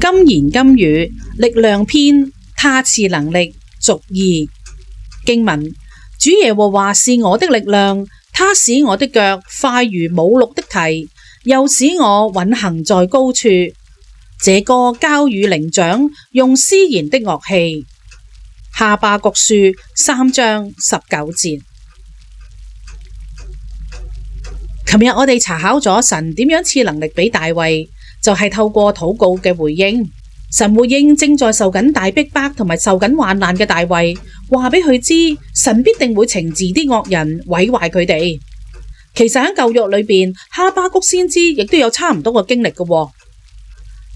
金言金語力量篇，他賜能力續二。經文：主耶和華是我的力量，他使我的腳快如母鹿的蹄，又使我穩行在高處。這歌交與伶長，用絲弦的樂器。哈巴谷書3章19節。琴日我哋查考咗神點樣賜能力俾大衛，就係透過禱告嘅回應。神回應正在受緊大逼迫同埋受緊患難嘅大衛，話俾佢知神必定會懲治啲惡人，毀壞佢哋。其實喺舊約裏邊，哈巴谷先知亦都有差唔多嘅經歷嘅。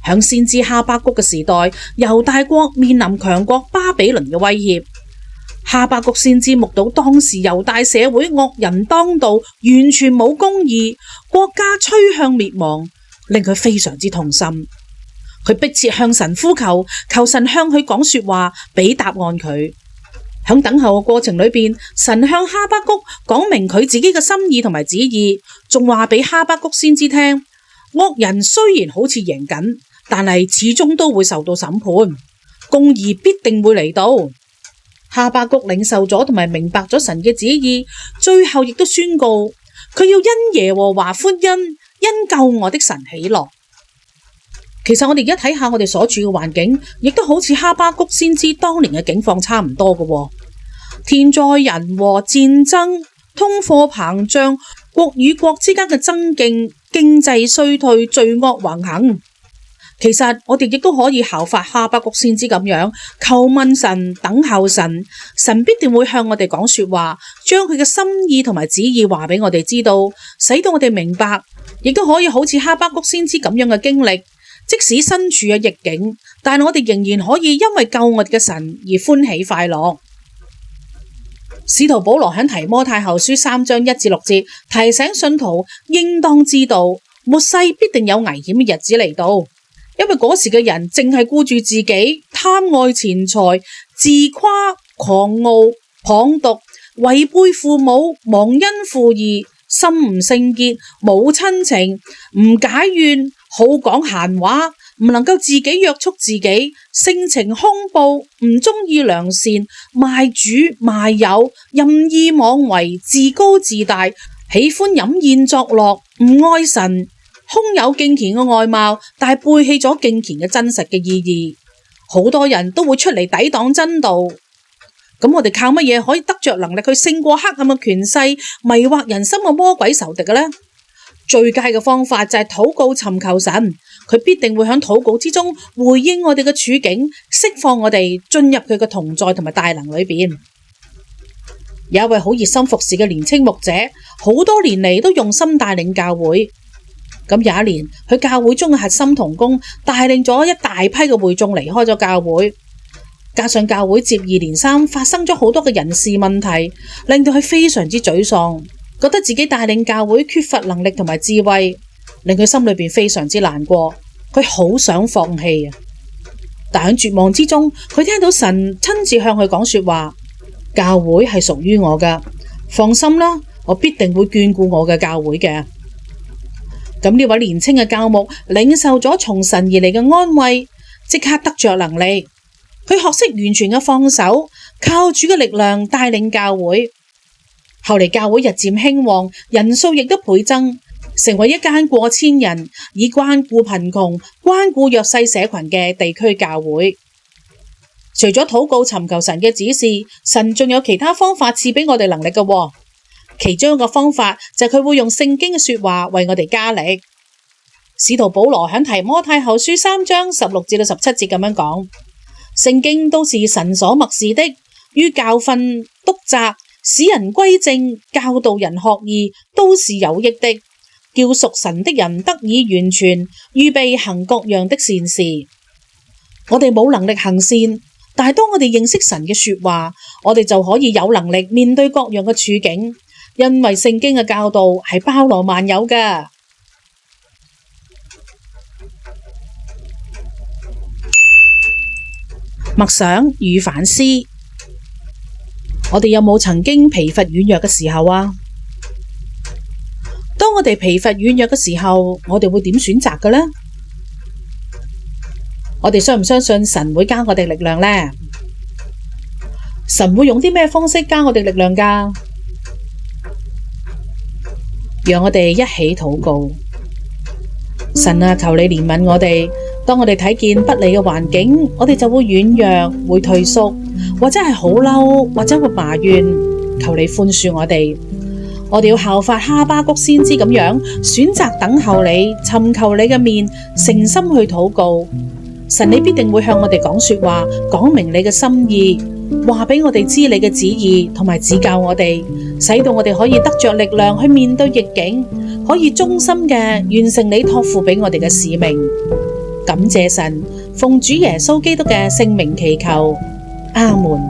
響先知哈巴谷嘅時代，猶大國面臨強國巴比倫嘅威脅。哈巴谷先知目睹當時猶大社會惡人當道，完全冇公義，國家趨向滅亡，令佢非常之痛心。佢迫切向神呼求，求神向佢講說話，俾答案佢。響等候嘅過程裏邊，神向哈巴谷講明佢自己嘅心意同埋旨意，仲話俾哈巴谷先知聽，惡人雖然好似贏緊，但係始終都會受到審判，公義必定會嚟到。哈巴谷領受咗同埋明白咗神嘅旨意，最後亦都宣告佢要因耶和華歡欣，因救我的神喜樂。其實我哋而家睇下我哋所處嘅環境，亦都好似哈巴谷先知當年嘅境況差唔多嘅。天災人禍、戰爭、通貨膨脹、國與國之間嘅爭競、經濟衰退、罪惡橫行。其實我哋亦都可以效法哈巴谷先知咁樣，求問神，等候神，神必定會向我哋講說話，將佢嘅心意同埋旨意話俾我哋知道，使到我哋明白，亦都可以好似哈巴谷先知咁樣嘅經歷。即使身處嘅逆境，但我哋仍然可以因為救我哋嘅神而歡喜快樂。使徒保羅喺提摩太後書3章1至6節提醒信徒，應當知道末世必定有危險嘅日子嚟到，因為嗰時嘅人淨係顧住自己，貪愛錢財，自誇、狂傲、謗讟，違背父母，忘恩負義，心唔聖潔，冇親情，唔解怨，好講閒話，唔能夠自己約束自己，性情兇暴，唔中意良善，賣主賣友，任意妄為，自高自大，喜歡飲宴作樂，唔愛神，空有敬虔嘅外貌，但係背棄咗敬虔嘅真實嘅意義。好多人都會出嚟抵擋真道。咁我哋靠乜嘢可以得着能力去勝過黑暗嘅權勢，迷惑人心嘅魔鬼仇敵嘅呢？最佳嘅方法就係禱告尋求神，佢必定會喺禱告之中回應我哋嘅處境，釋放我哋進入佢嘅同在同埋大能裏邊。有一位好熱心服侍嘅年輕牧者，好多年嚟都用心帶領教會。咁有一年，佢教會中嘅核心同工帶領咗一大批嘅會眾離開咗教會，加上教會接二連三發生咗好多嘅人事問題，令到佢非常之沮喪，覺得自己帶領教會缺乏能力同埋智慧，令佢心裏邊非常之難過。佢好想放棄啊！但喺絕望之中，佢聽到神親自向佢講說話：教會係屬於我噶，放心啦，我必定會眷顧我嘅教會嘅。咁呢位年輕嘅教牧領受咗從神而嚟嘅安慰，即刻得着能力。佢學識完全嘅放手，靠主嘅力量帶領教會。後嚟教會日漸興旺，人數亦都倍增，成為一間過千人，以關顧貧窮、關顧弱勢社群嘅地區教會。除咗禱告尋求神嘅指示，神仲有其他方法賜俾我哋能力嘅。其中一個方法就係佢會用聖經嘅說話為我哋加力。使徒保羅喺提摩太後書3章16至17節咁樣講：聖經都是神所默示的，於教訓、督責、使人歸正、教導人學義，都是有益的，叫屬神的人得以完全，預備行各樣的善事。我哋冇能力行善，但係當我哋認識神嘅說話，我哋就可以有能力面對各樣嘅處境。因為聖經嘅教導係包羅萬有㗎。默想與反思，我哋有冇曾經疲乏軟弱嘅時候啊？當我哋疲乏軟弱嘅時候，我哋會點選擇嘅呢？我哋相唔相信神會加我哋力量呢？神會用啲咩方式加我哋力量㗎？讓我哋一起禱告。神啊，求你憐憫我哋。當我哋睇見不利嘅環境，我哋就會軟弱，會退縮，或者係好嬲，或者會埋怨。求你寬恕我哋。我哋要效法哈巴谷先知咁樣，選擇等候你，尋求你嘅面，誠心去禱告。神，你必定會向我哋講說話，講明你嘅心意，話俾我哋知你嘅旨意，同埋指教我哋，使到我哋可以得着力量去面對逆境，可以忠心嘅完成你託付俾我哋嘅使命。感謝神，奉主耶穌基督嘅聖名祈求，阿門。